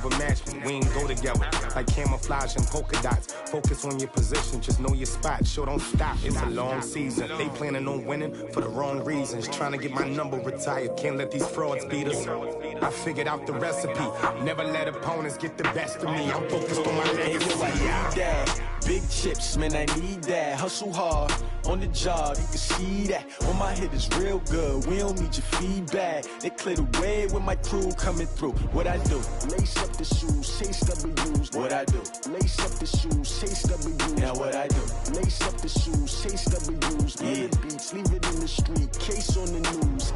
never match me. We ain't go together like camouflage and polka dots. Focus on your position, just know your spot. Sure, don't stop. It's a long season. They planning on winning for the wrong reasons. Trying to get my number retired. Can't let these frauds beat us. I figured out the recipe. Never let opponents get the best of me. I'm focused on my legacy. Big chips, man, I need that. Hustle hard on the job, you can see that. On my head is real good, we don't need your feedback. They clear the way with my crew coming through. What I do? Lace up the shoes, chase W's. What I do? Lace up the shoes, chase W's. Now what I do? Lace up the shoes, chase W's. Yeah. Beats, leave it in the street, case on the news.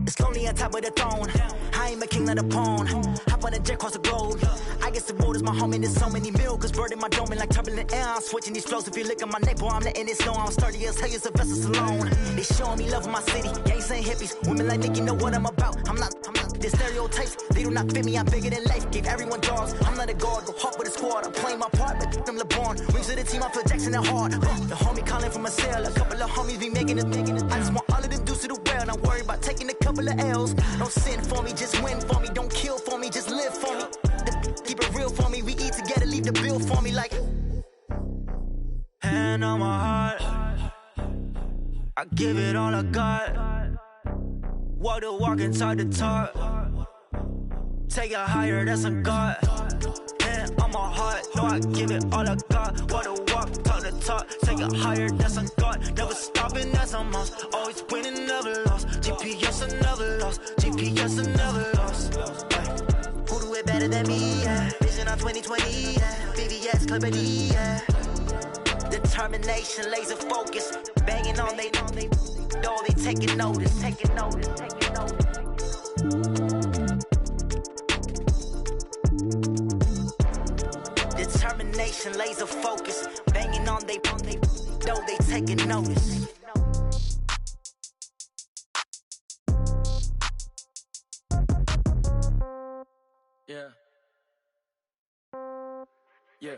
It's lonely on top of the throne. I ain't a king, not a pawn. Hop on a jet across the globe. I guess the world is my home and there's so many milkers. Bird in my dome and like turbulent air. I'm switching these flows. If you look at my neck, boy, I'm letting it snow. I'm sturdy as hell as a vessel alone. They showing me love in my city. Gangs ain't hippies. Women like Nicki know what I'm about. I'm not the stereotypes. They do not fit me. I'm bigger than life. Gave everyone dogs. I'm not a guard. Go hard with a squad. I'm playing my part, but them LeBron. Rings to the team. I feel Jackson and hard. The homie calling from a cell. A couple of homies be making it. I just want all of them dudes to the well. Not worried about taking a couple of L's. Don't sin for me, just win for me. Don't kill for me, just live for me. Keep it real for me. We eat together, leave the bill for me like. Hand on my heart, I give it all I got. Walk the walk inside the talk. Take it higher, that's a God. Hand on my heart, no, I give it all I got. Walk the walk, talk the talk. Take it higher, that's a God. Never stopping, that's a must. Always winning, never lost. GPS, I never lost. GPS, I never lost. Who do it better than me? Yeah. Vision on 2020. Yeah. VVS, Clippity. Yeah. Determination, laser focus. Banging on they door, they taking notice. Taking notice. Taking notice. Determination, laser focus. Banging on they door, they taking notice. Yeah. Yeah.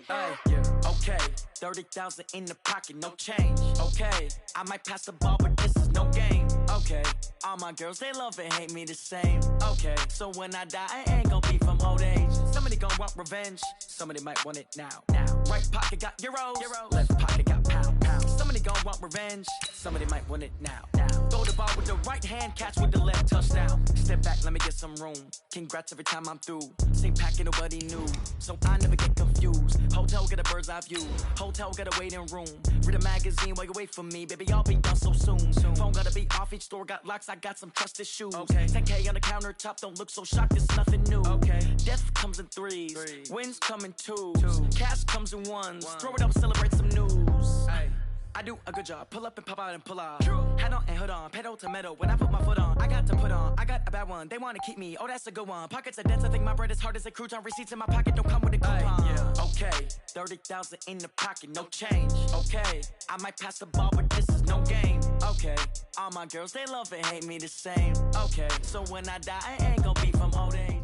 Hey, yeah. Okay. 30,000 in the pocket, no change. Okay. I might pass the ball, but this is no game. Okay. All my girls, they love and hate me the same. Okay. So when I die, I ain't gon' be from old age. Somebody gon' want revenge. Somebody might want it now. Right pocket got euros. Left pocket got pound. Somebody gon' want revenge. Somebody might want it now. Throw the ball with the right hand, catch with the left, touchdown. Step back, let me get some room. Congrats every time I'm through. Same packet, nobody knew. So I never get confused. Hotel got a bird's eye view. Hotel got a waiting room. Read a magazine while you wait for me. Baby, I'll be done so soon. Phone gotta be off, each store got locks. I got some trusted shoes. Okay. 10K on the countertop, don't look so shocked, it's nothing new. Okay. Death comes in threes. Wins come in twos. Cash comes in ones. Throw it up, celebrate some news. Ay. I do a good job. Pull up and pop out and pull out. Head on and hood on. Pedal to metal. When I put my foot on, I got to put on. I got a bad one. They want to keep me. Oh, that's a good one. Pockets are dense. I think my bread is hard as a crouton. Receipts in my pocket don't come with a coupon. Yeah. Okay. 30,000 in the pocket. No change. Okay. I might pass the ball, but this is no game. Okay. All my girls, they love and hate me the same. Okay. So when I die, I ain't gonna be from old age.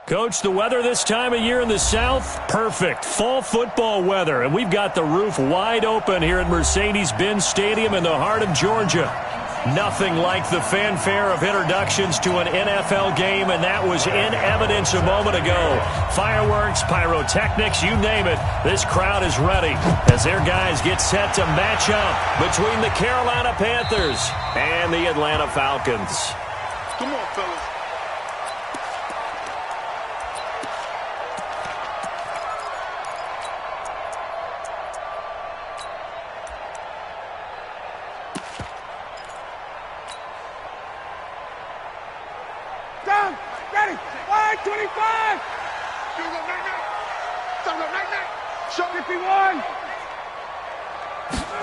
Coach, the weather this time of year in the South, perfect. Fall football weather, and we've got the roof wide open here at Mercedes-Benz Stadium in the heart of Georgia. Nothing like the fanfare of introductions to an NFL game, and that was in evidence a moment ago. Fireworks, pyrotechnics, you name it. This crowd is ready as their guys get set to match up between the Carolina Panthers and the Atlanta Falcons. Come on, fellas. Down, ready, line 25. Show 51.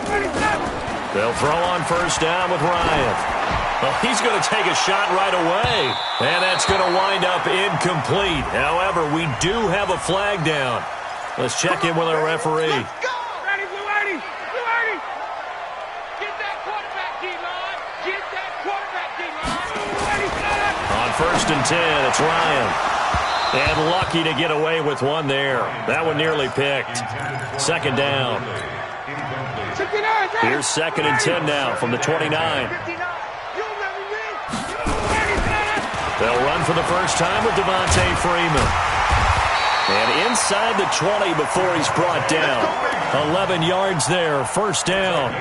Ready, stop. They'll throw on first down with Ryan. Well, he's going to take a shot right away, and that's going to wind up incomplete. However, we do have a flag down. Let's check in with our referee. Ready, Blue 80! Blue 80! Get that quarterback, D-line! Get that quarterback, D-line! On 1st and 10, it's Ryan. And lucky to get away with one there. That one nearly picked. 2nd down. Here's 2nd and 10 now from the 29. They'll run for the first time with Devontae Freeman. And inside the 20 before he's brought down. 11 yards there, 1st down.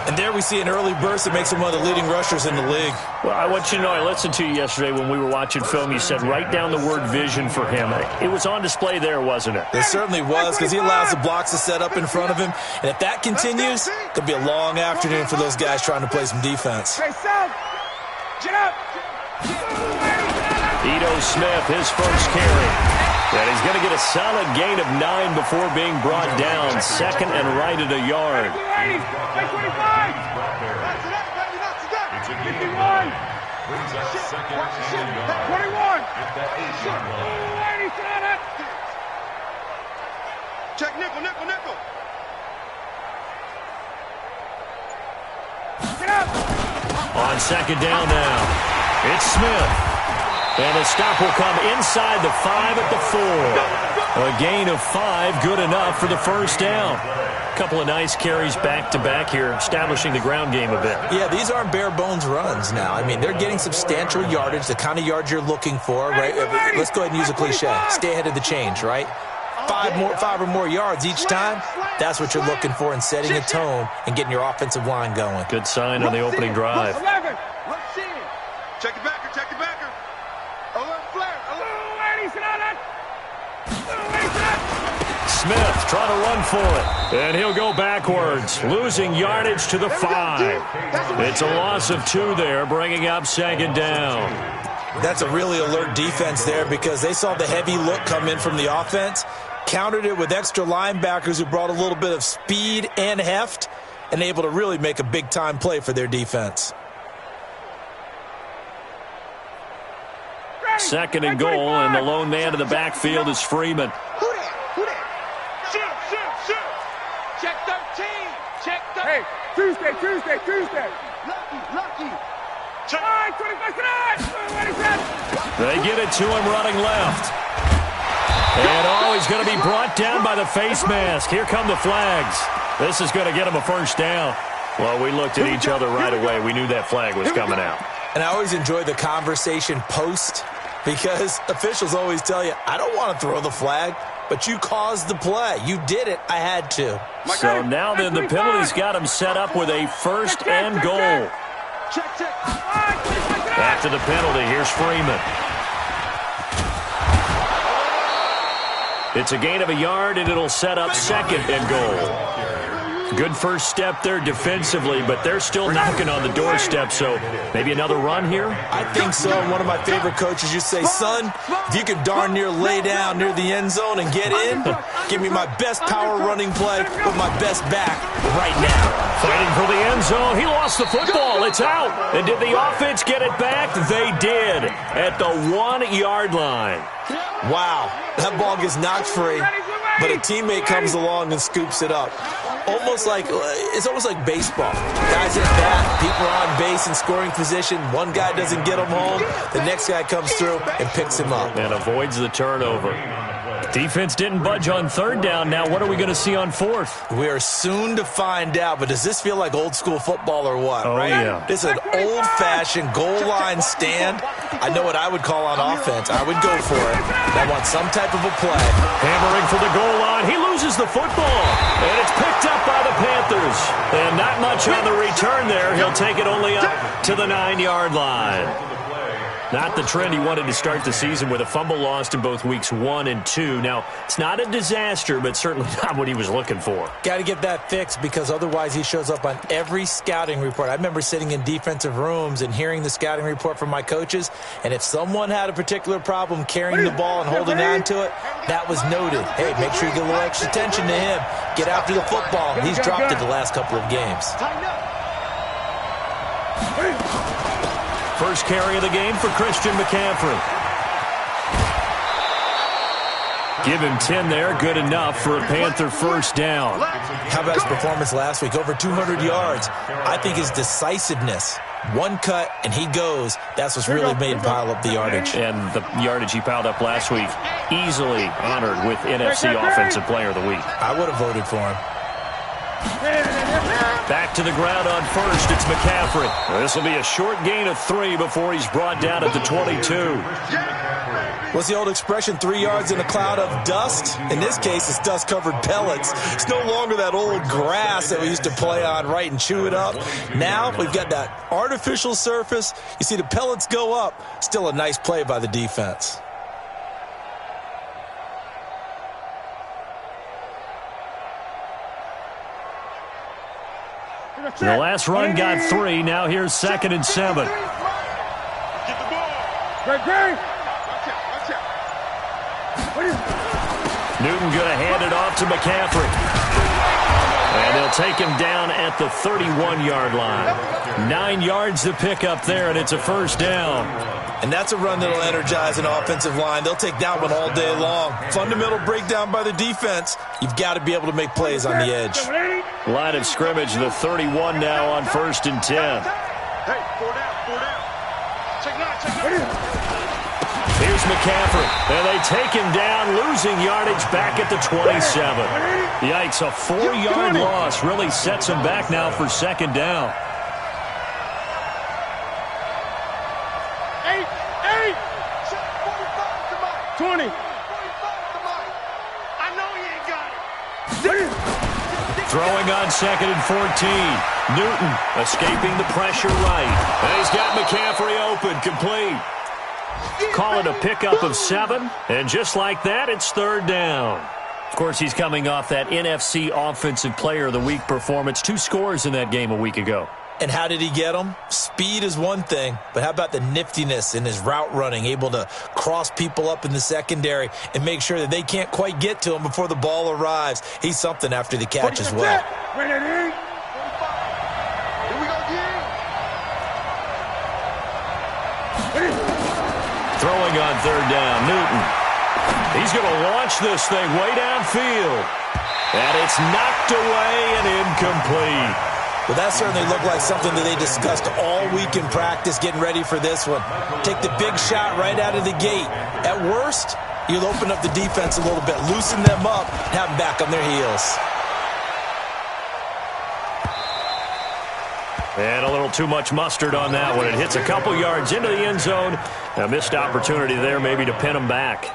And there we see an early burst that makes him one of the leading rushers in the league. Well, I want you to know, I listened to you yesterday when we were watching film. You said write down the word vision for him. It was on display there, wasn't it? It certainly was, because he allows the blocks to set up in front of him. And if that continues, it could be a long afternoon for those guys trying to play some defense. Ito Smith, his first carry. And he's going to get a solid gain of 9 before being brought down. 2nd and right at a yard. 21. Check nickel, nickel, nickel. Get up. On 2nd down now, it's Smith. And the stop will come inside the 5 at the 4. A gain of 5, good enough for the 1st down. A couple of nice carries back-to-back here, establishing the ground game a bit. Yeah, these aren't bare-bones runs now. I mean, they're getting substantial yardage, the kind of yards you're looking for, right? Let's go ahead and use a cliche. Stay ahead of the change, right? 5 or more yards each time, that's what you're looking for in setting a tone and getting your offensive line going. Good sign on the opening drive. Check the backer, check the backer. Alert flare, Smith trying to run for it, and he'll go backwards, losing yardage to the 5. It's a loss of 2 there, bringing up 2nd down. That's a really alert defense there because they saw the heavy look come in from the offense, countered it with extra linebackers who brought a little bit of speed and heft, and able to really make a big-time play for their defense. 2nd and goal, and the lone man in the backfield is Freeman. Who that? Shoot. Check 13. Check 13. Hey, Tuesday. Lucky. Check. 25. They get it to him running left. And he's going to be brought down by the face mask. Here come the flags. This is going to get him a 1st down. Well, we looked at each other right away. We knew that flag was coming out. And I always enjoy the conversation post because officials always tell you, I don't want to throw the flag, but you caused the play. You did it. I had to. So now then the penalty's got him set up with a 1st and goal. After the penalty, here's Freeman. It's a gain of a yard, and it'll set up 2nd and goal. Good first step there defensively, but they're still knocking on the doorstep, so maybe another run here? I think so. One of my favorite coaches used to say, son, if you can darn near lay down near the end zone and get in, give me my best power running play with my best back right now. Fighting for the end zone. He lost the football. It's out. And did the offense get it back? They did at the 1-yard line. Wow, that ball gets knocked free, but a teammate comes along and scoops it up. It's almost like baseball. Guys at bat, people are on base in scoring position. One guy doesn't get him home. The next guy comes through and picks him up. And avoids the turnover. Defense didn't budge on 3rd down. Now what are we going to see on 4th? We are soon to find out, but does this feel like old school football or what? Oh, right? Yeah. This is an old-fashioned goal line stand. I know what I would call on offense. I would go for it. I want some type of a play. Hammering for the goal line. He loses the football. And it's picked up by the Panthers. And not much on the return there. He'll take it only up to the 9-yard line. Not the trend he wanted to start the season with a fumble lost in both weeks 1 and 2. Now, it's not a disaster, but certainly not what he was looking for. Got to get that fixed because otherwise he shows up on every scouting report. I remember sitting in defensive rooms and hearing the scouting report from my coaches, and if someone had a particular problem carrying the ball and holding on to it, that was noted. Hey, make sure you get a little extra attention to him. Get after the football. He's dropped it the last couple of games. First carry of the game for Christian McCaffrey. Give him 10 there. Good enough for a Panther first down. How about his performance last week? Over 200 yards. I think his decisiveness. One cut, and he goes. That's what's really made him pile up the yardage. And the yardage he piled up last week, easily honored with NFC Offensive Player of the Week. I would have voted for him. Back to the ground on first. It's McCaffrey. This will be a short gain of 3 before he's brought down at the 22. What's the old expression, 3 yards in a cloud of dust? In this case, it's dust-covered pellets. It's no longer that old grass that we used to play on, right, and chew it up. Now we've got that artificial surface. You see the pellets go up. Still a nice play by the defense. The last run got 3. Now here's 2nd and 7. Get the ball. Great. Newton going to hand it off to McCaffrey. And they'll take him down at the 31-yard line. 9 yards to pick up there, and it's a first down. And that's a run that'll energize an offensive line. They'll take that one all day long. Fundamental breakdown by the defense. You've got to be able to make plays on the edge. Line of scrimmage, the 31 now on 1st and 10. Hey, 4 down. Check 9. Here's McCaffrey, and they take him down, losing yardage back at the 27. Yikes, a 4-yard loss really sets him back now for 2nd down. 20. I know he ain't got it. Throwing on 2nd and 14. Newton escaping the pressure right. And he's got McCaffrey open, complete. Call it a pickup of 7, and just like that, it's 3rd down. Of course, he's coming off that NFC Offensive Player of the Week performance. 2 scores in that game a week ago. And how did he get them? Speed is one thing, but how about the niftiness in his route running, able to cross people up in the secondary and make sure that they can't quite get to him before the ball arrives. He's something after the catch as well. Ready? Here we go, Throwing on 3rd down, Newton. He's going to launch this thing way downfield. And it's knocked away and incomplete. Well, that certainly looked like something that they discussed all week in practice, getting ready for this one. Take the big shot right out of the gate. At worst, you'll open up the defense a little bit, loosen them up, and have them back on their heels. And a little too much mustard on that one. It hits a couple yards into the end zone. A missed opportunity there maybe to pin them back.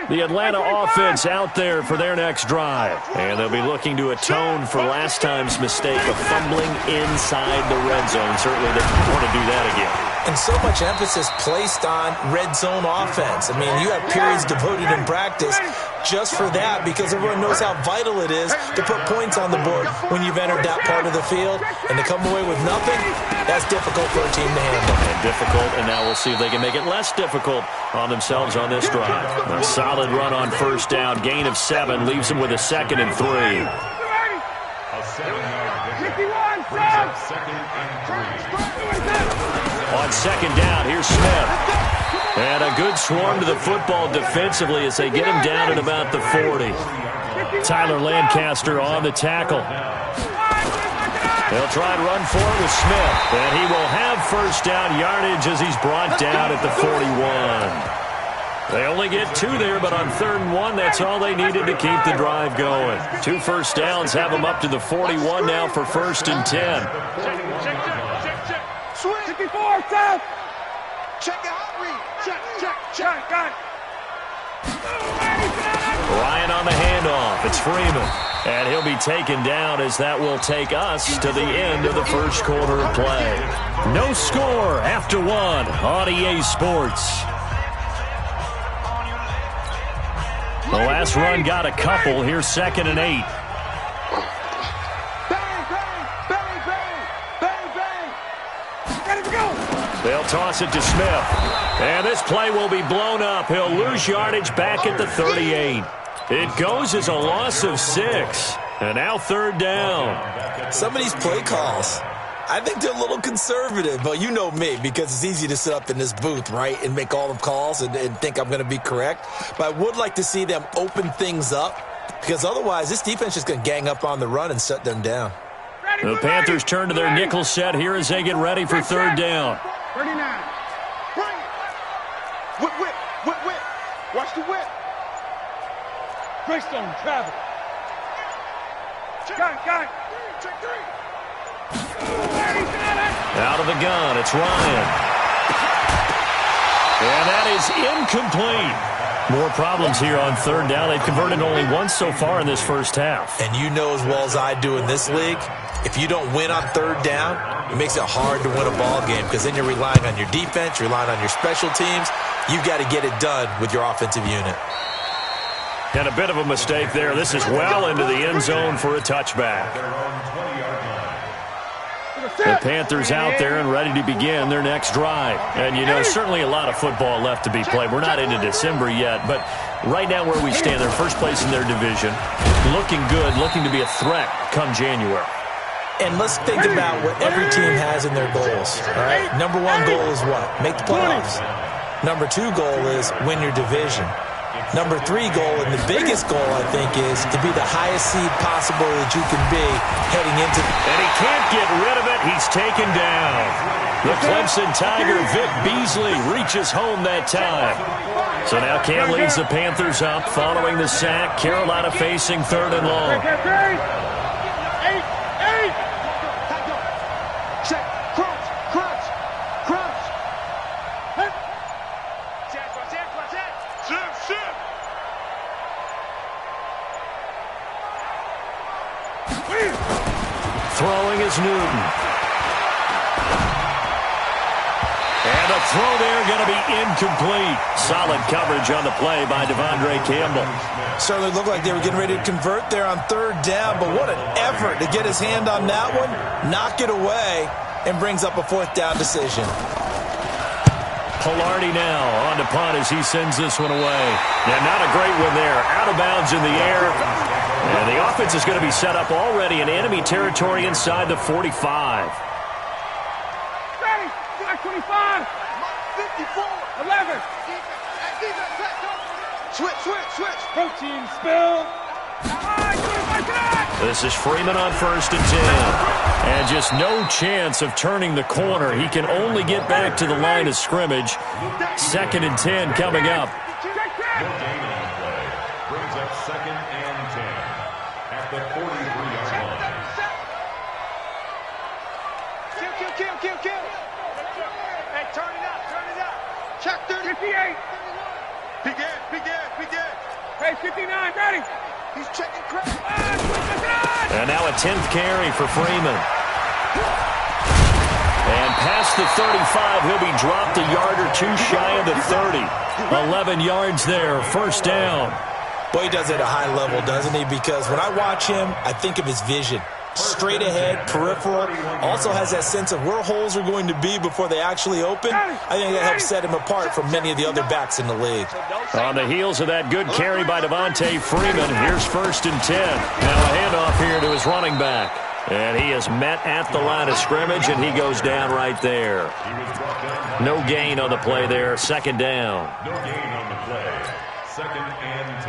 The Atlanta offense out there for their next drive. And they'll be looking to atone for last time's mistake of fumbling inside the red zone. Certainly they want to do that again. And so much emphasis placed on red zone offense. I mean, you have periods devoted in practice just for that because everyone knows how vital it is to put points on the board when you've entered that part of the field. And to come away with nothing, that's difficult for a team to handle. And difficult, and now we'll see if they can make it less difficult on themselves on this drive. A solid run on 1st down, gain of 7, leaves them with a 2nd and 3. On 2nd down, here's Smith. And a good swarm to the football defensively as they get him down at about the 40. Tyler Lancaster on the tackle. They'll try and run forward with Smith. And he will have 1st down yardage as he's brought down at the 41. They only get 2 there, but on 3rd and 1, that's all they needed to keep the drive going. 2 first downs have them up to the 41 now for 1st and 10. Swing. 54, stop. Check the hot read. Check. Got it. Ryan on the handoff. It's Freeman. And he'll be taken down as that will take us to the end of the first quarter of play. No score after 1 on EA Sports. The last run got a couple. Here's 2nd and 8. They'll toss it to Smith. And this play will be blown up. He'll lose yardage back at the 38. It goes as a loss of 6. And now 3rd down. Some of these play calls, I think they're a little conservative, but you know me, because it's easy to sit up in this booth, right, and make all the calls and think I'm going to be correct. But I would like to see them open things up, because otherwise this defense is going to gang up on the run and shut them down. The Panthers turn to their nickel set here as they get ready for third down. 39. Bring it. Whip. Watch the whip. Greystone, travel. Got it. Check three. Out of the gun, it's Ryan. And that is incomplete. More problems here on third down. They've converted only once so far in this first half. And you know as well as I do in this league, if you don't win on third down, it makes it hard to win a ball game, because then you're relying on your defense, you're relying on your special teams. You've got to get it done with your offensive unit. And a bit of a mistake there. This is well into the end zone for a touchback. The Panthers out there and ready to begin their next drive. And, you know, certainly a lot of football left to be played. We're not into December yet, but right now where we stand, they're first place in their division. Looking good, looking to be a threat come January. And let's think about what every team has in their goals. All right? Number one goal is what? Make the playoffs. Number two goal is win your division. Number three goal, and the biggest goal, I think, is to be the highest seed possible that you can be heading into. And he can't get rid of it. He's taken down. The Clemson Tiger, Vic Beasley, reaches home that time. So now Cam leads the Panthers up following the sack. Carolina facing third and long. Check. Crunch. Shift. Throwing is Newton. And a throw there going to be incomplete. Solid coverage on the play by Devondre Campbell. Certainly looked like they were getting ready to convert there on third down, but what an effort to get his hand on that one, knock it away, and brings up a fourth down decision. Pilardi now on to punt as he sends this one away. Yeah, not a great one there. Out of bounds in the air. And the offense is going to be set up already in enemy territory inside the 45. Ready, 25. 54. 11. Switch. Protein spill. This is Freeman on first and 10. And just no chance of turning the corner. He can only get back to the line of scrimmage. Second and 10 coming up. Brings up second and 10 at the 43-yard line. Kill. Hey, turn it up. Check 30. 58. Big gas. Hey, 59, ready. He's checking crap. And now a 10th carry for Freeman. And past the 35, he'll be dropped a yard or two shy of the 30. 11 yards there, first down. Boy, he does it at a high level, doesn't he? Because when I watch him, I think of his vision. Straight ahead, peripheral, also has that sense of where holes are going to be before they actually open. I think that helps set him apart from many of the other backs in the league. On the heels of that good carry by Devontae Freeman, here's first and 10. Now a handoff here to his running back. And he is met at the line of scrimmage, and he goes down right there. No gain on the play there, second down. No gain on the play. Second and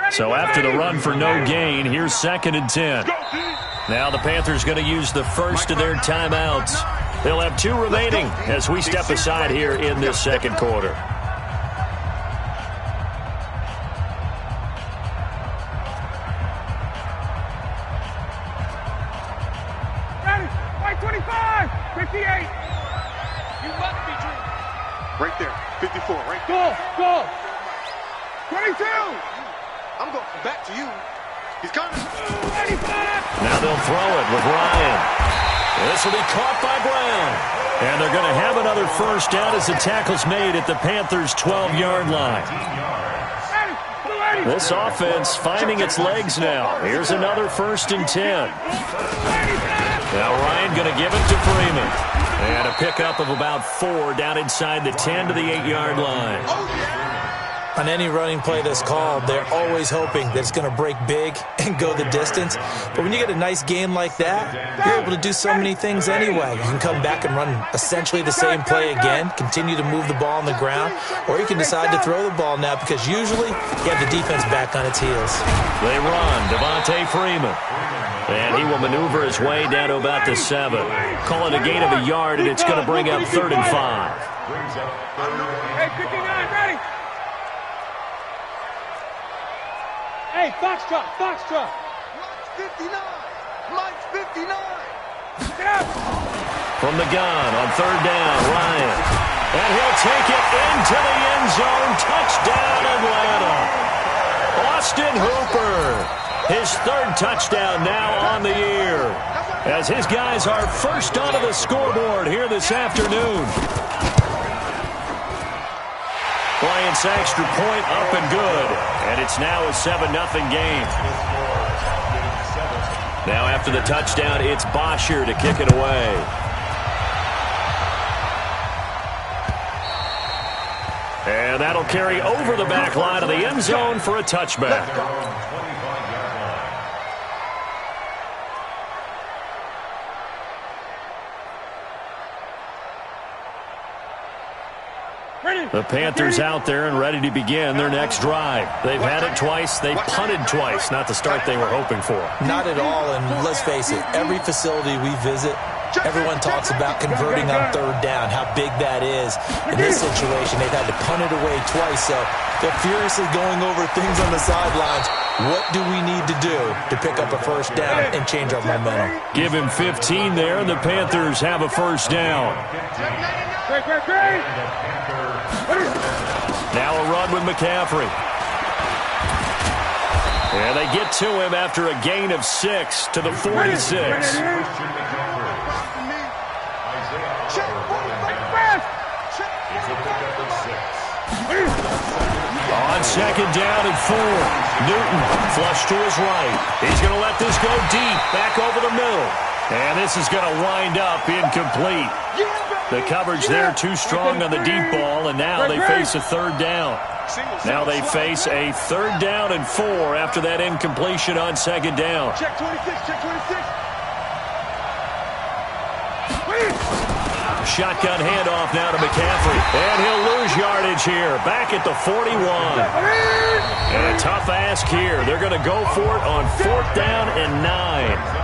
10. So after the run for no gain, here's second and 10. Now the Panthers going to use the first of their timeouts. They'll have two remaining as we step aside here in this second quarter. Ready, 25, 58. You must be dreaming. Right there. 54. Right there. Go. 22. I'm going back to you. He's coming. Now they'll throw it with Ryan. This will be caught by Brown. And they're going to have another first down as the tackle's made at the Panthers' 12-yard line. This offense finding its legs now. Here's another first and 10. Now Ryan going to give it to Freeman. And a pickup of about 4 down inside the 10 to the 8-yard line. On any running play that's called, they're always hoping that it's going to break big and go the distance. But when you get a nice game like that, you're able to do so many things anyway. You can come back and run essentially the same play again, continue to move the ball on the ground, or you can decide to throw the ball now because usually you have the defense back on its heels. They run. Devontae Freeman. And he will maneuver his way down to about the 7. Call it a gain of a yard, and it's going to bring up 3rd and 5. Hey, 59, ready? Hey, Foxtrot, Foxtrot. Mike's 59. Mike's 59. Get up. From the gun on 3rd down, Ryan. And he'll take it into the end zone. Touchdown, Atlanta. Austin Hooper. His 3rd touchdown now on the year. As his guys are first onto the scoreboard here this afternoon. Bryant's extra point up and good. And it's now a 7-0 game. Now after the touchdown, it's Bosher to kick it away. And that'll carry over the back line of the end zone for a touchback. The Panthers out there and ready to begin their next drive. They've had it twice. They've punted twice. Not the start they were hoping for. Not at all, and let's face it, every facility we visit, everyone talks about converting on 3rd down, how big that is. In this situation, they've had to punt it away twice, so they're furiously going over things on the sidelines. What do we need to do to pick up a 1st down and change our momentum? Give him 15 there, and the Panthers have a 1st down. Now a run with McCaffrey. And they get to him after a gain of 6 to the 46. On 2nd down and 4. Newton flush to his right. He's going to let this go deep, back over the middle. And this is going to wind up incomplete. The coverage there too strong on the deep ball, and now they face a 3rd down. Now they face a 3rd down and 4 after that incompletion on 2nd down. Check 26, check 26. Shotgun handoff now to McCaffrey. And he'll lose yardage here. Back at the 41. And a tough ask here. They're going to go for it on 4th down and 9.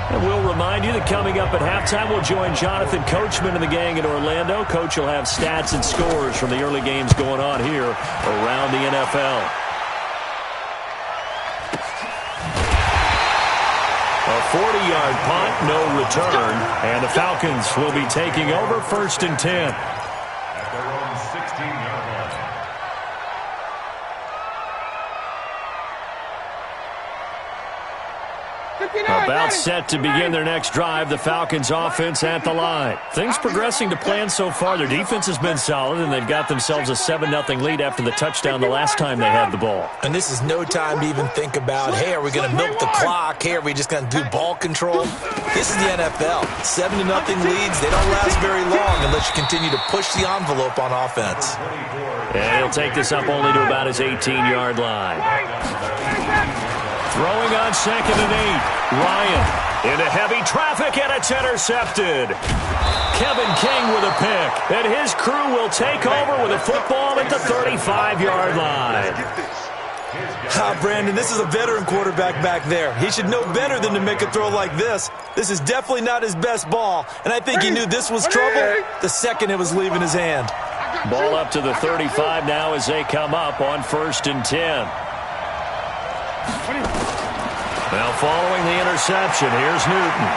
And we'll remind you that coming up at halftime, we'll join Jonathan Coachman and the gang in Orlando. Coach will have stats and scores from the early games going on here around the NFL. A 40-yard punt, no return, and the Falcons will be taking over 1st and 10. At their own 16-yard line. About set to begin their next drive, the Falcons offense at the line. Things progressing to plan so far. Their defense has been solid, and they've got themselves a 7-0 lead after the touchdown the last time they had the ball. And this is no time to even think about, hey, are we going to milk the clock? Hey, are we just going to do ball control? This is the NFL. 7-0 leads, they don't last very long unless you continue to push the envelope on offense. And he'll take this up only to about his 18-yard line. Throwing on 2nd and 8. Ryan into heavy traffic, and it's intercepted. Kevin King with a pick, and his crew will take over with a football at the 35-yard line. Brandon, this is a veteran quarterback back there. He should know better than to make a throw like this. This is definitely not his best ball, and I think he knew this was trouble the second it was leaving his hand. Ball up to the 35 now as they come up on 1st and 10. Now following the interception, here's Newton.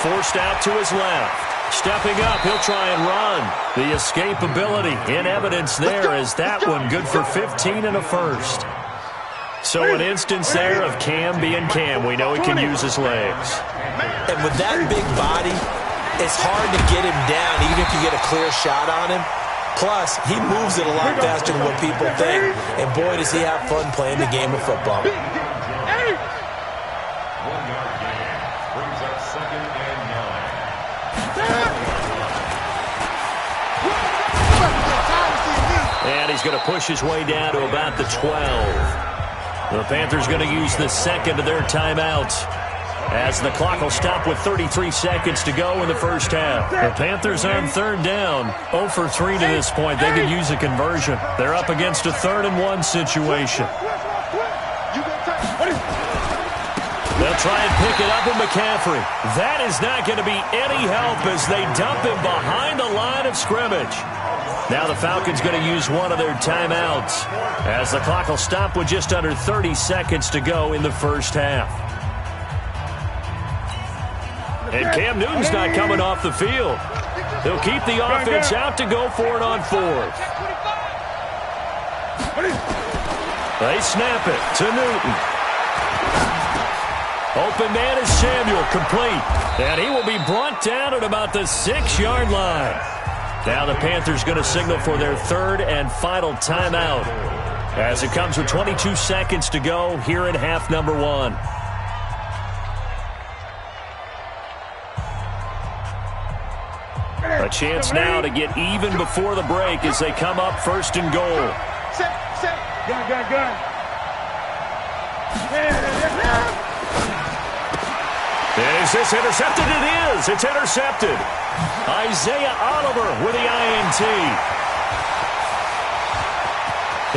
Forced out to his left. Stepping up, he'll try and run. The escapability in evidence there as that one good for 15 and a 1st. So an instance there of Cam being Cam. We know he can use his legs. And with that big body, it's hard to get him down even if you get a clear shot on him. Plus, he moves it a lot faster than what people think. And boy, does he have fun playing the game of football. 1-yard gain. Brings up 2nd and 9. And he's going to push his way down to about the 12. The Panthers going to use the second of their timeouts, as the clock will stop with 33 seconds to go in the first half. The Panthers on third down, 0 for 3 to this point. They could use a conversion. They're up against a 3rd-and-1 situation. They'll try and pick it up with McCaffrey. That is not going to be any help as they dump him behind the line of scrimmage. Now the Falcons going to use one of their timeouts, as the clock will stop with just under 30 seconds to go in the first half. And Cam Newton's not coming off the field. He'll keep the offense out to go for it on 4th. They snap it to Newton. Open man is Samuel, complete. And he will be brought down at about the 6-yard line. Now the Panthers going to signal for their 3rd and final timeout, as it comes with 22 seconds to go here in half number 1. A chance now to get even before the break as they come up 1st and goal. Gun. Is this intercepted? It is. It's intercepted. Isaiah Oliver with the INT.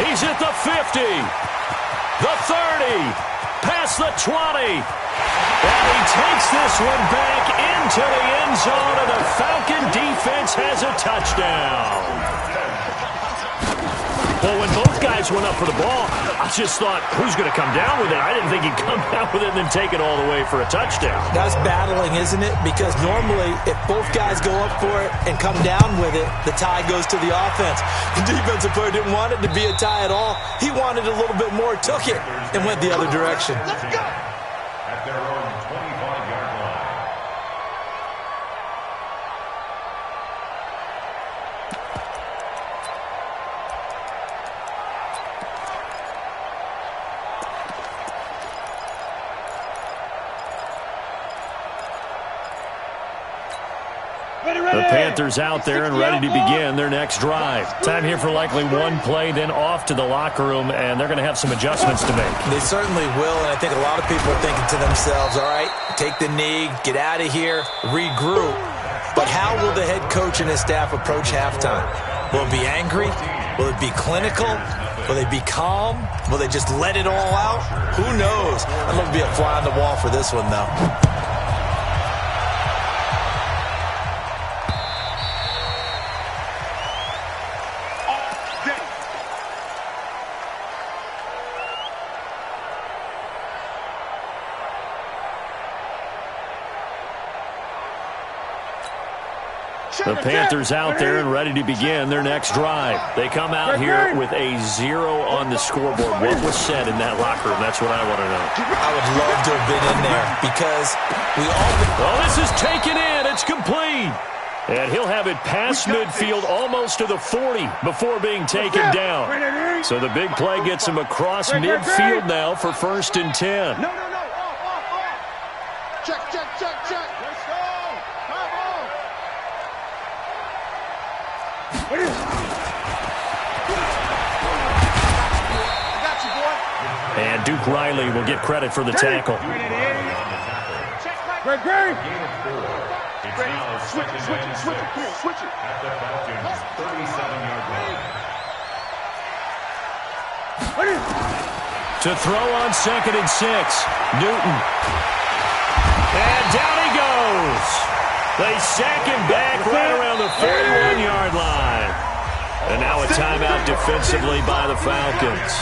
He's at the 50, the 30, past the 20. And he takes this one back into the end zone, and the Falcon defense has a touchdown. Well, when both guys went up for the ball, I just thought, who's going to come down with it? I didn't think he'd come down with it and then take it all the way for a touchdown. That's battling, isn't it? Because normally, if both guys go up for it and come down with it, the tie goes to the offense. The defensive player didn't want it to be a tie at all. He wanted a little bit more, took it, and went the other direction. Let's go! At their own 25-yard line. The Panthers out there and ready to begin their next drive. Time here for likely one play, then off to the locker room, and they're going to have some adjustments to make. They certainly will, and I think a lot of people are thinking to themselves, all right, take the knee, get out of here, regroup. But how will the head coach and his staff approach halftime? Will it be angry? Will it be clinical? Will they be calm? Will they just let it all out? Who knows? I'd love to be a fly on the wall for this one, though. The Panthers out there and ready to begin their next drive. They come out here with a 0 on the scoreboard. What was said in that locker room? That's what I want to know. I would love to have been in there because we all... Oh, this is taken in. It's complete. And he'll have it past midfield almost to the 40 before being taken down. So the big play gets him across midfield now for 1st and 10. No. Off. Check. Let's go. Come on. I got you, boy. And Duke Riley will get credit for the tackle. Great. Switch it. At the Falcons' 37-yard line. To throw on 2nd and 6. Newton. And down he goes. They sack him back right around the 41-yard line. And now a timeout defensively by the Falcons.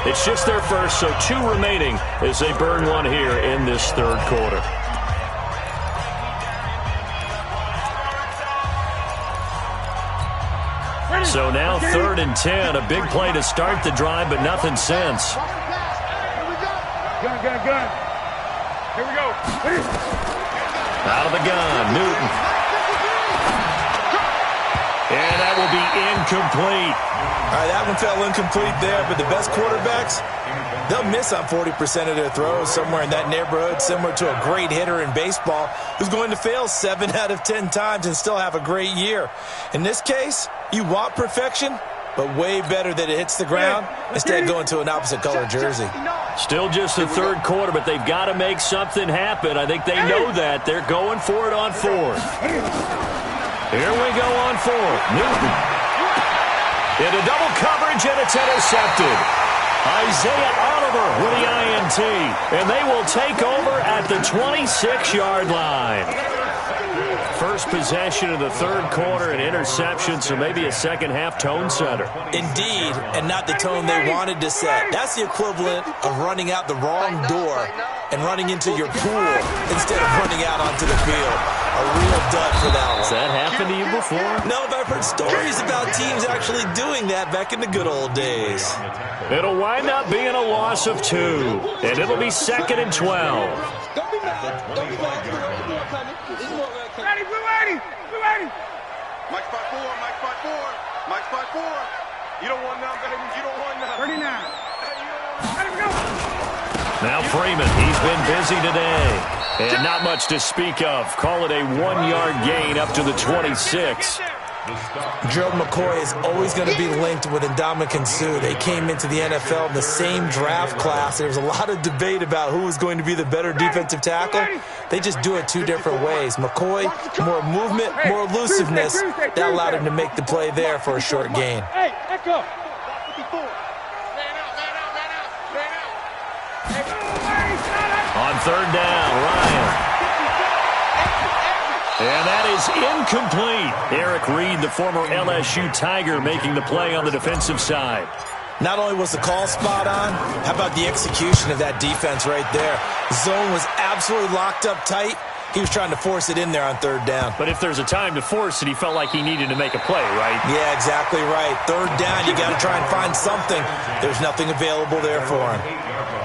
It's just their first, so 2 remaining as they burn one here in this 3rd quarter. So now 3rd and 10, a big play to start the drive, but nothing since. Gun. Here we go. Out of the gun, Newton. And that will be incomplete. All right, that one fell incomplete there, but the best quarterbacks, they'll miss on 40% of their throws, somewhere in that neighborhood, similar to a great hitter in baseball who's going to fail 7 out of 10 times and still have a great year. In this case, you want perfection, but way better that it hits the ground instead of going to an opposite color jersey. Still just the third quarter, but they've got to make something happen. I think they know that. They're going for it on fourth. Here we go on fourth. Newton. Into double coverage, and it's intercepted. Isaiah Oliver with the INT, and they will take over at the 26-yard line. First possession of the third quarter, an interception, so maybe a second-half tone setter. Indeed, and not the tone they wanted to set. That's the equivalent of running out the wrong door and running into your pool instead of running out onto the field. A real dud for that one. Has that happened to you before? No, but I've heard stories about teams actually doing that back in the good old days. It'll wind up being a loss of 2, and it'll be 2nd and 12. Don't be mad. Don't be mad. Ready, blue 80. Blue 80. Mike spot 4. Mike spot 4. Mike spot 4. You don't want none, baby. You don't want none. 39. Let him go. Now Freeman, he's been busy today. And not much to speak of. Call it a 1-yard gain up to the 26. Gerald McCoy is always going to be linked with Ndamukong Suh. They came into the NFL in the same draft class. There was a lot of debate about who was going to be the better defensive tackle. They just do it 2 different ways. McCoy, more movement, more elusiveness. That allowed him to make the play there for a short gain. Hey, let go. On third down, Ryan. And that is incomplete. Eric Reed, the former LSU Tiger, making the play on the defensive side. Not only was the call spot on, how about the execution of that defense right there? Zone was absolutely locked up tight. He was trying to force it in there on third down. But if there's a time to force it, he felt like he needed to make a play, right? Yeah, exactly right. Third down, you got to try and find something. There's nothing available there for him.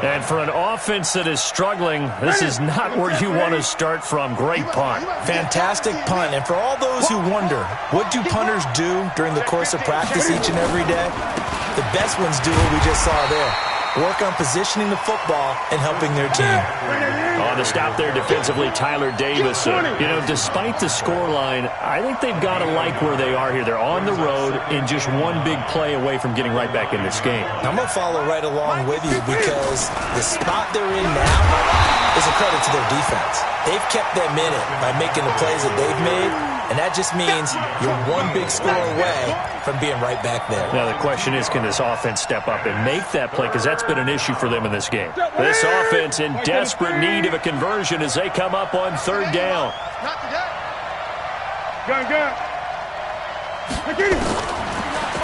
And for an offense that is struggling, this is not where you want to start from. Great punt. Fantastic punt. And for all those who wonder, what do punters do during the course of practice each and every day? The best ones do what we just saw there. Work on positioning the football and helping their team. On the stop there defensively, Tyler Davis. Despite the scoreline, I think they've got to like where they are here. They're on the road and just one big play away from getting right back in this game. I'm going to follow right along with you because the spot they're in now is a credit to their defense. They've kept them in it by making the plays that they've made, and that just means you're one big score away from being right back there. Now the question is, can this offense step up and make that play? Because that's been an issue for them in this game. This offense in desperate need of a conversion as they come up on third down. Gun.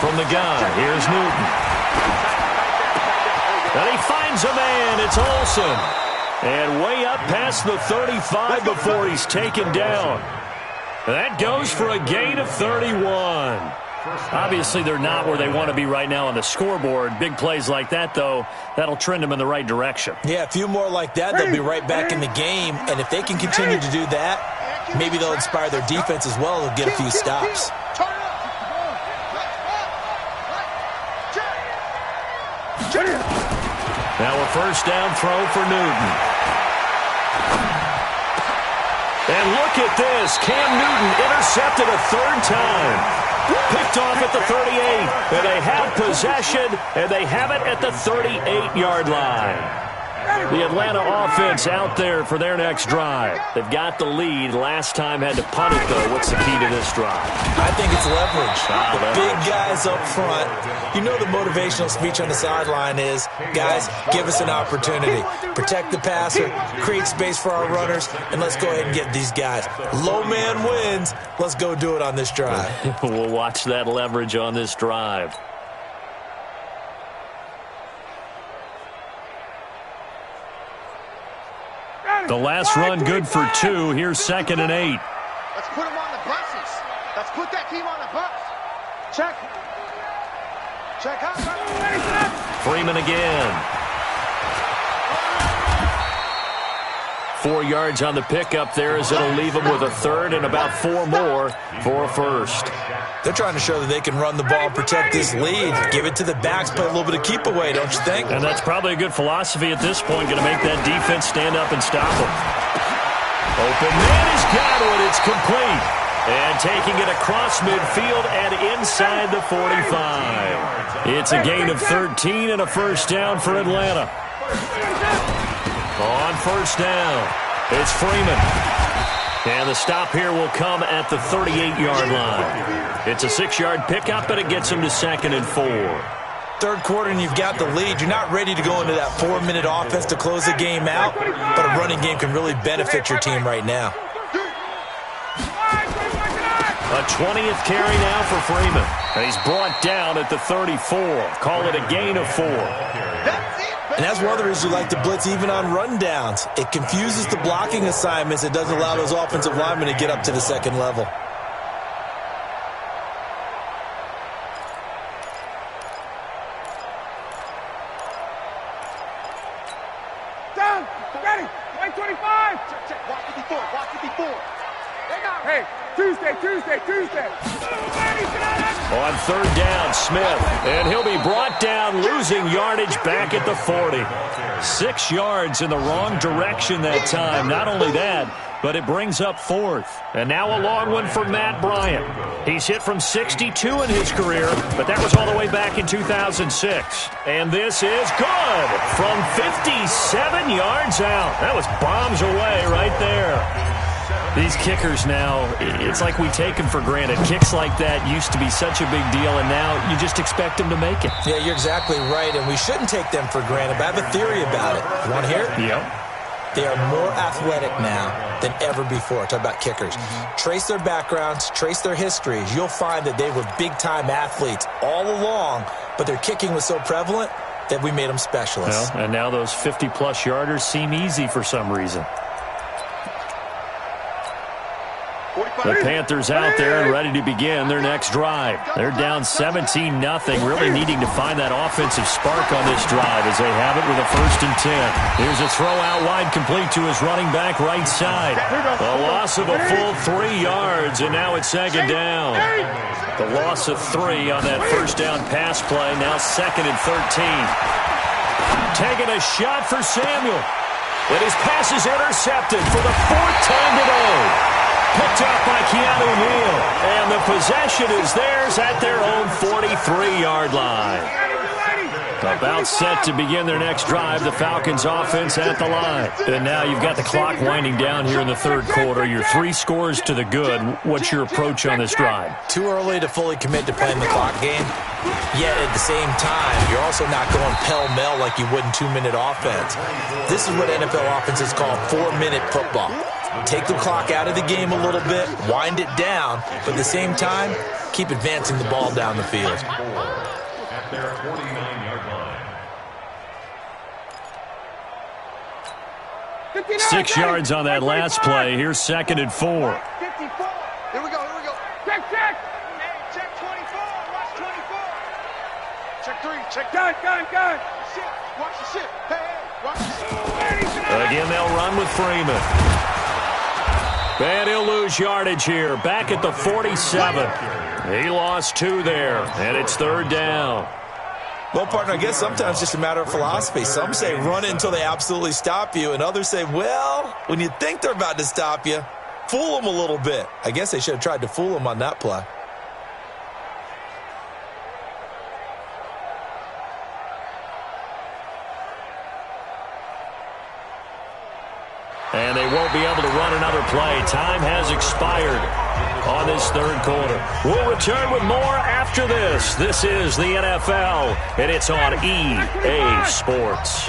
From the gun, here's Newton. And he finds a man. It's Olsen. And way up past the 35 before he's taken down. That goes for a gain of 31. Obviously, they're not where they want to be right now on the scoreboard. Big plays like that, though, that'll trend them in the right direction. Yeah, a few more like that, they'll be right back in the game. And if they can continue to do that, maybe they'll inspire their defense as well to get a few stops. Now a first down throw for Newton. And look at this. Cam Newton intercepted a third time. Picked off at the 38. And they have possession, and they have it at the 38-yard line. The Atlanta offense out there for their next drive. They've got the lead. Last time had to punt it, though. What's the key to this drive? I think it's leverage. The big guys up front. You know the motivational speech on the sideline is, guys, give us an opportunity. Protect the passer, create space for our runners, and let's go ahead and get these guys. Low man wins. Let's go do it on this drive. We'll watch that leverage on this drive. The last run good for 2. Here's 2nd and 8. Let's put them on the buses. Let's put that team on the bus. Check. Check out. Freeman again. 4 yards on the pickup there as it'll leave them with a third and about 4 more for a first. They're trying to show that they can run the ball and protect this lead. Give it to the backs, play a little bit of keep away, don't you think? And that's probably a good philosophy at this point, going to make that defense stand up and stop them. Open man has got it. It's complete. And taking it across midfield and inside the 45. It's a gain of 13 and a first down for Atlanta. On first down, it's Freeman. And the stop here will come at the 38-yard line. It's a 6-yard pickup, and it gets him to 2nd and 4. Third quarter and you've got the lead. You're not ready to go into that 4-minute offense to close the game out, but a running game can really benefit your team right now. A 20th carry now for Freeman. And he's brought down at the 34. Call it a gain of 4. And that's one of the reasons we like to blitz even on rundowns. It confuses the blocking assignments. It doesn't allow those offensive linemen to get up to the second level. Down, ready, 125. Check, watch 54, watch 54. Hey, Tuesday. On third down, Smith. And he'll be brought down, losing yardage back at the 40. 6 yards in the wrong direction that time. Not only that, but it brings up 4th. And now a long one for Matt Bryant. He's hit from 62 in his career, but that was all the way back in 2006. And this is good from 57 yards out. That was bombs away right there. These kickers now, it's like we take them for granted. Kicks like that used to be such a big deal, and now you just expect them to make it. Yeah, you're exactly right, and we shouldn't take them for granted, but I have a theory about it. You want to hear it? Yep. They are more athletic now than ever before. Talk about kickers. Trace their backgrounds, trace their histories. You'll find that they were big-time athletes all along, but their kicking was so prevalent that we made them specialists. Well, and now those 50-plus yarders seem easy for some reason. The Panthers out there and ready to begin their next drive. They're down 17-0, really needing to find that offensive spark on this drive as they have it with a 1st and 10. Here's a throw out wide, complete to his running back right side. A loss of a full 3 yards, and now it's 2nd down. The loss of 3 on that 1st down pass play, now 2nd and 13. Taking a shot for Samuel. And his pass is intercepted for the 4th time today. Picked up by Keanu Neal. And the possession is theirs at their own 43-yard line. About set to begin their next drive, the Falcons offense at the line. And now you've got the clock winding down here in the third quarter. Your 3 scores to the good. What's your approach on this drive? Too early to fully commit to playing the clock game. Yet at the same time, you're also not going pell-mell like you would in 2-minute offense. This is what NFL offenses call 4-minute football. Take the clock out of the game a little bit, wind it down, but at the same time, keep advancing the ball down the field. At their 49-yard line. 6 yards on that last play. Here's 2nd and 4. 54. Here we go. Check. Check 24. Watch 24. Check 3. Check gun. Watch the shit. Hey, watch the shit. Again, they'll run with Freeman. And he'll lose yardage here. Back at the 47. He lost 2 there, and it's 3rd down. Well, partner, I guess sometimes it's just a matter of philosophy. Some say run it until they absolutely stop you, and others say, well, when you think they're about to stop you, fool them a little bit. I guess they should have tried to fool them on that play. And they won't be able to run another play. Time has expired on this third quarter. We'll return with more after this. This is the NFL, and it's on EA Sports.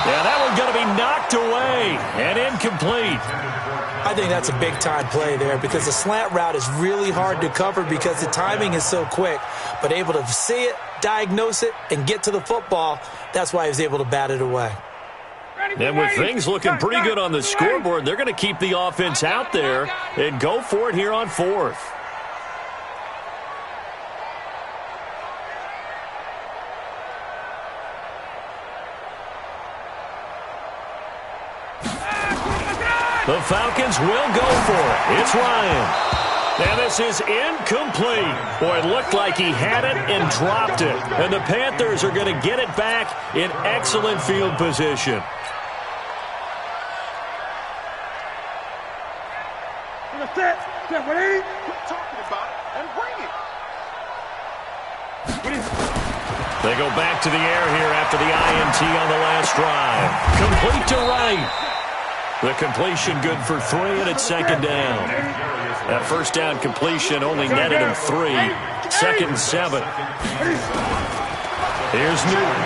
Yeah, that one's going to be knocked away and incomplete. I think that's a big-time play there because the slant route is really hard to cover because the timing is so quick. But able to see it, diagnose it, and get to the football, that's why he was able to bat it away. And with things looking pretty good on the scoreboard, they're going to keep the offense out there and go for it here on 4th. The Falcons will go for it. It's Ryan. And this is incomplete. Boy, it looked like he had it and dropped it. And the Panthers are going to get it back in excellent field position. Quit talking about it and bring it. They go back to the air here after the INT on the last drive. Complete to Wright. The completion good for 3, and it's second down. That first down completion only netted him 3. Second and 7. Here's Newton.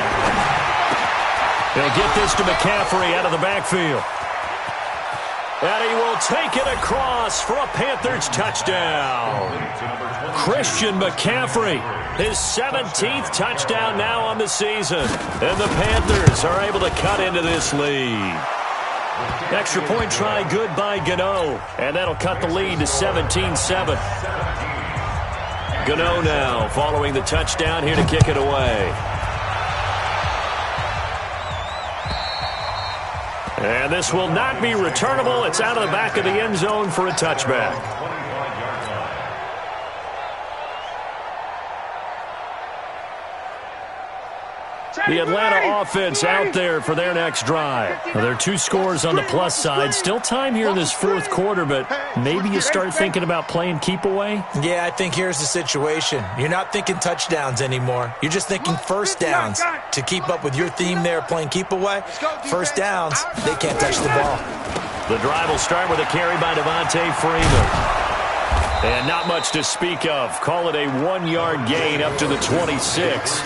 They'll get this to McCaffrey out of the backfield. And he will take it across for a Panthers touchdown. Christian McCaffrey, his 17th touchdown now on the season. And the Panthers are able to cut into this lead. Extra point try good by Gano. And that'll cut the lead to 17-7. Gano now following the touchdown here to kick it away. And this will not be returnable. It's out of the back of the end zone for a touchback. The Atlanta offense out there for their next drive. Well, there are 2 scores on the plus side. Still time here in this fourth quarter, but maybe you start thinking about playing keep away? Yeah, I think here's the situation. You're not thinking touchdowns anymore. You're just thinking first downs. To keep up with your theme there, playing keep away, first downs, they can't touch the ball. The drive will start with a carry by Devontae Freeman. And not much to speak of. Call it a 1-yard gain up to the 26.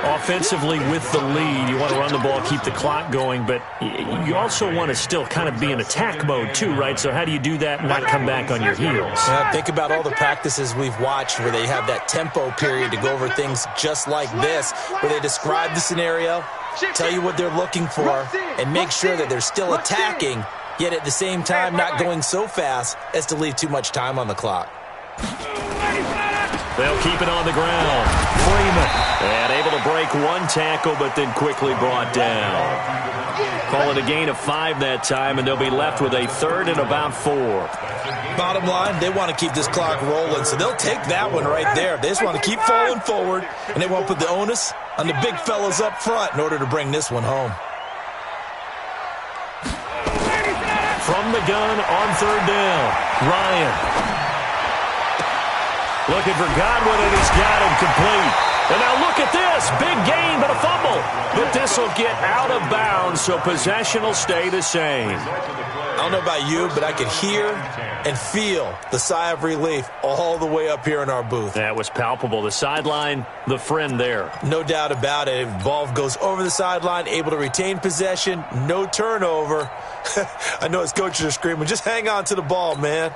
Offensively with the lead, you want to run the ball, keep the clock going, but you also want to still kind of be in attack mode too, right? So how do you do that and not come back on your heels? Think about all the practices we've watched where they have that tempo period to go over things just like this, where they describe the scenario, tell you what they're looking for, and make sure that they're still attacking, yet at the same time not going so fast as to leave too much time on the clock. They'll keep it on the ground. Freeman. And able to break 1 tackle, but then quickly brought down. Call it a gain of 5 that time, and they'll be left with a 3rd and about 4. Bottom line, they want to keep this clock rolling, so they'll take that one right there. They just want to keep falling forward, and they won't put the onus on the big fellas up front in order to bring this one home. From the gun on 3rd down, Ryan. Looking for Godwin, and he's got him complete. And now look at this. Big gain, but a fumble. But this will get out of bounds, so possession will stay the same. I don't know about you, but I could hear and feel the sigh of relief all the way up here in our booth. That was palpable. The sideline, the friend there. No doubt about it. Ball goes over the sideline, able to retain possession, no turnover. I know his coaches are screaming, just hang on to the ball, man.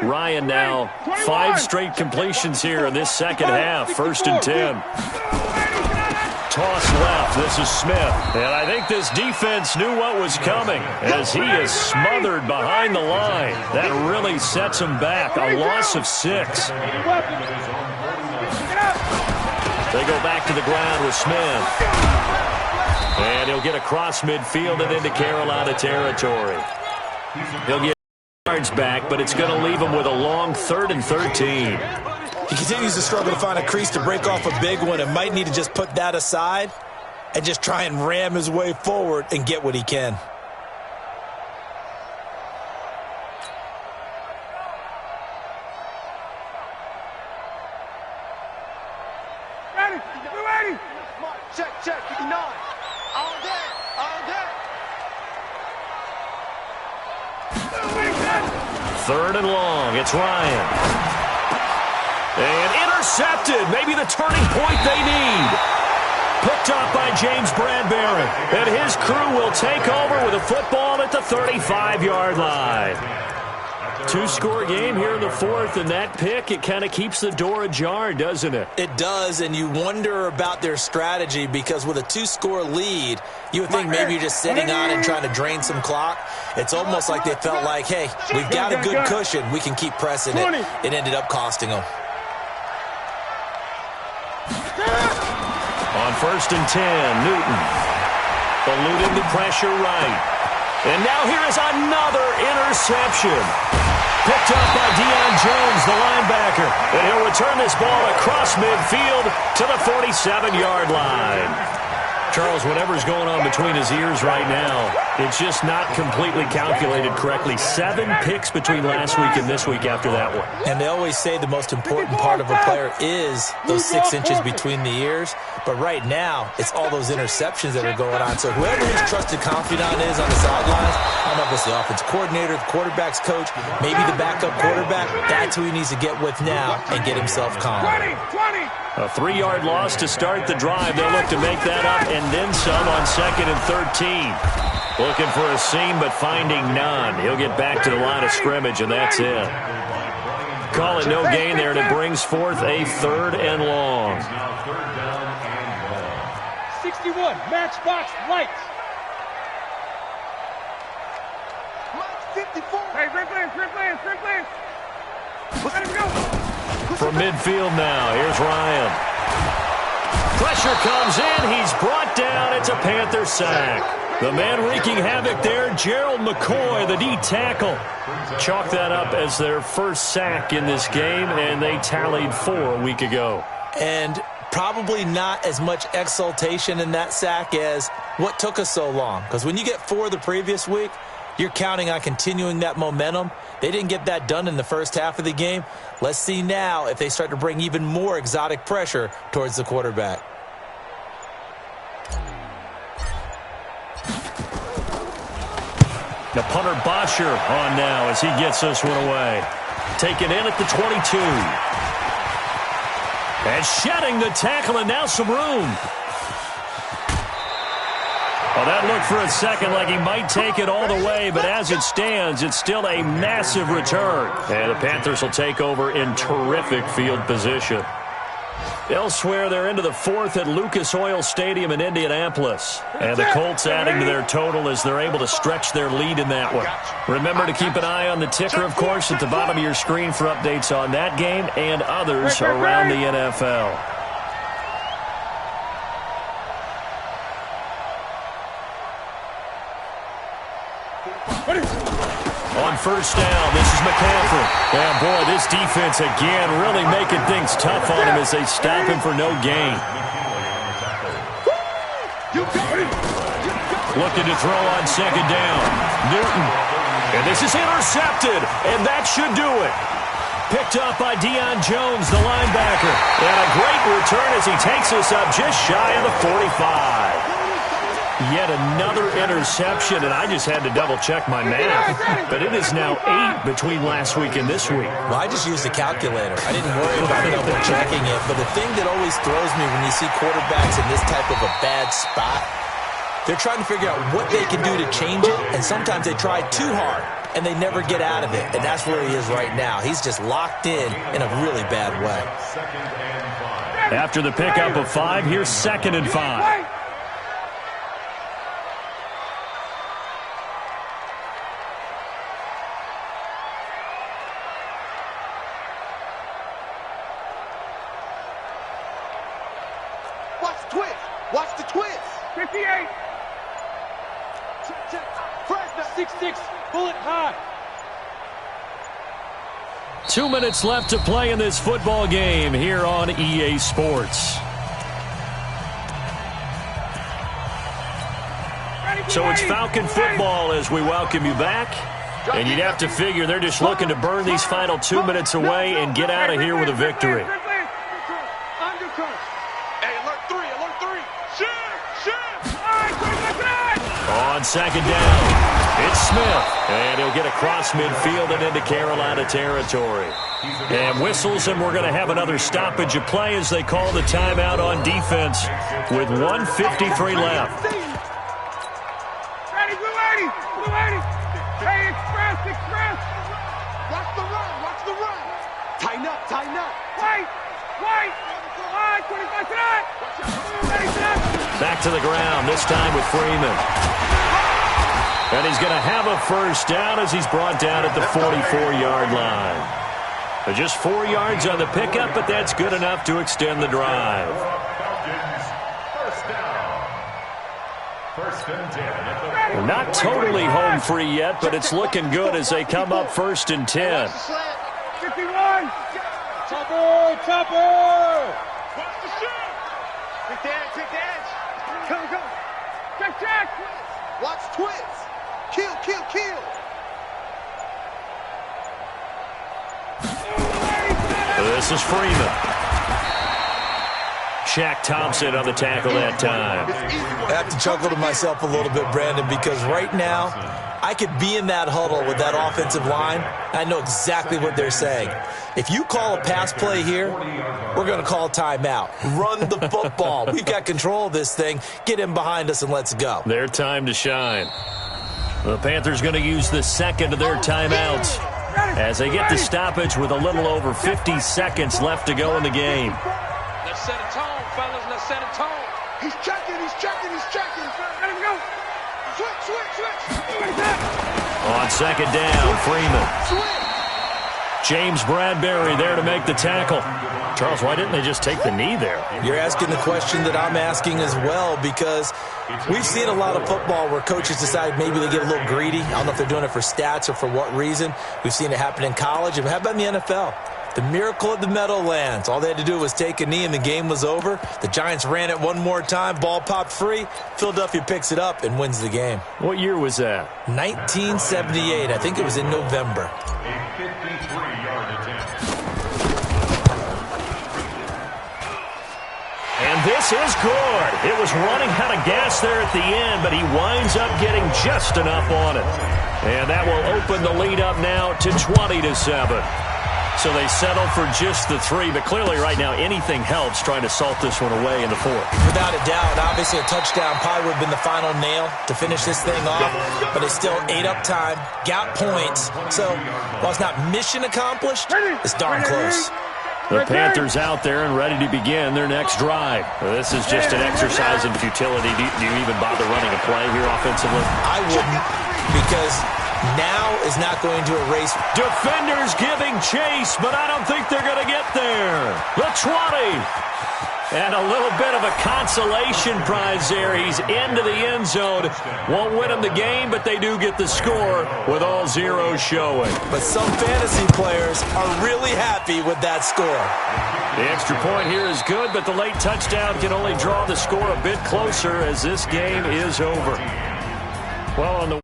Ryan now, 5 straight completions here in this second half. 1st and 10. Toss left. This is Smith. And I think this defense knew what was coming as he is smothered behind the line. That really sets him back. A loss of 6. They go back to the ground with Smith. And he'll get across midfield and into Carolina territory. He'll get yards back, but it's going to leave him with a long 3rd and 13. He continues to struggle to find a crease to break off a big one and might need to just put that aside and just try and ram his way forward and get what he can. Ready? You ready? Check, check, 9. All day, all day. 3rd and long. It's Ryan. And intercepted. Maybe the turning point they need. Picked up by James Bradbury. And his crew will take over with a football at the 35-yard line. 2-score game here in the 4th, and that pick, it kind of keeps the door ajar, doesn't it? It does, and you wonder about their strategy because with a 2-score lead, you would think maybe you're just sitting on and trying to drain some clock. It's almost like they felt like, hey, we've got a good cushion. We can keep pressing it. It ended up costing them. On 1st and 10, Newton. Eluding the pressure right. And now here is another interception. Picked up by Deion Jones, the linebacker. And he'll return this ball across midfield to the 47-yard line. Charles, whatever's going on between his ears right now, it's just not completely calculated correctly. 7 picks between last week and this week after that one. And they always say the most important part of a player is those 6 inches between the ears. But right now, it's all those interceptions that are going on. So whoever his trusted confidant is on the sidelines, I don't know if it's the offense coordinator, the quarterback's coach, maybe the backup quarterback, that's who he needs to get with now and get himself calm. A 3-yard loss to start the drive. They'll look to make that up and then some on 2nd and 13. Looking for a seam, but finding none. He'll get back to the line of scrimmage, and that's it. Call it no gain there, and it brings forth a 3rd and long. 61, matchbox lights. 54. Hey, Rick Lance. Let him go. From midfield now, here's Ryan. Pressure comes in. He's brought down. It's a Panther sack. The man wreaking havoc there, Gerald McCoy, the D tackle. Chalk that up as their first sack in this game, and they tallied 4 a week ago. And probably not as much exultation in that sack as what took us so long. Because when you get 4 the previous week, you're counting on continuing that momentum. They didn't get that done in the first half of the game. Let's see now if they start to bring even more exotic pressure towards the quarterback. The punter Bosher on now as he gets this one away. Taken in at the 22. And shedding the tackle, and now some room. Well, that looked for a second like he might take it all the way, but as it stands, it's still a massive return. And the Panthers will take over in terrific field position. Elsewhere, they're into the 4th at Lucas Oil Stadium in Indianapolis. And the Colts adding to their total as they're able to stretch their lead in that one. Remember to keep an eye on the ticker, of course, at the bottom of your screen for updates on that game and others around the NFL. On first down, this is McCaffrey. And boy, this defense again really making things tough on him as they stop him for no gain. Looking to throw on 2nd down. Newton. And this is intercepted, and that should do it. Picked up by Deion Jones, the linebacker. And a great return as he takes us up just shy of the 45. Yet another interception, and I just had to double-check my math. But it is now 8 between last week and this week. Well, I just used a calculator. I didn't worry about double-checking it. But the thing that always throws me when you see quarterbacks in this type of a bad spot, they're trying to figure out what they can do to change it, and sometimes they try too hard, and they never get out of it. And that's where he is right now. He's just locked in a really bad way. After the pickup of 5, here's 2nd and 5. Watch the twist. 58. 6'6", bullet high. 2 minutes left to play in this football game here on EA Sports. So it's Falcon football as we welcome you back. And you'd have to figure they're just looking to burn these final 2 minutes away and get out of here with a victory. On 2nd down, it's Smith, and he'll get across midfield and into Carolina territory. And whistles, and we're going to have another stoppage of play as they call the timeout on defense with 1:53 left. Ready, blue 80. Hey, express. Watch the run. Tighten up. Wait. 25 tonight. Back to the ground, this time with Freeman. And he's going to have a first down as he's brought down at the 44-yard line. Just 4 yards on the pickup, but that's good enough to extend the drive. We're not totally home free yet, but it's looking good as they come up 1st and 10. 51. Topper. Watch the shot. Take the edge. Come. Check. Watch twist. Kill. This is Freeman. Shaq Thompson on the tackle that time. I have to chuckle to myself a little bit, Brandon, because right now I could be in that huddle with that offensive line. I know exactly what they're saying. If you call a pass play here, we're going to call timeout. Run the football. We've got control of this thing. Get in behind us and let's go. Their time to shine. The Panthers going to use the second of their timeouts as they get the stoppage with a little over 50 seconds left to go in the game. Let's set a tone, fellas. Let's set a tone. He's checking. Let him go. Switch. On second down, Freeman. James Bradbury there to make the tackle. Charles, why didn't they just take the knee there? You're asking the question that I'm asking as well, because we've seen a lot of football where coaches decide maybe they get a little greedy. I don't know if they're doing it for stats or for what reason. We've seen it happen in college. And how about in the NFL? The miracle of the Meadowlands. All they had to do was take a knee and the game was over. The Giants ran it one more time. Ball popped free. Philadelphia picks it up and wins the game. What year was that? 1978. I think it was in November. A 53-yard attempt. And this is good. It was running out of gas there at the end, but he winds up getting just enough on it. And that will open the lead up now to 20-7. So they settle for just the 3, but clearly right now anything helps trying to salt this one away in the 4th. Without a doubt, obviously a touchdown probably would have been the final nail to finish this thing off, but they still ate up time, got points. So while it's not mission accomplished, it's darn close. The Panthers out there and ready to begin their next drive. This is just an exercise in futility. Do you even bother running a play here offensively? I wouldn't, because now is not going to erase. Defenders giving chase, but I don't think they're going to get there. The 20. And a little bit of a consolation prize there. He's into the end zone. Won't win him the game, but they do get the score with all zeros showing. But some fantasy players are really happy with that score. The extra point here is good, but the late touchdown can only draw the score a bit closer as this game is over. Well, on the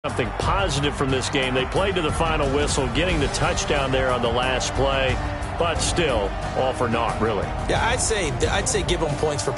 something positive from this game, they played to the final whistle, getting the touchdown there on the last play, but still all for naught, really. Yeah, I'd say give them points for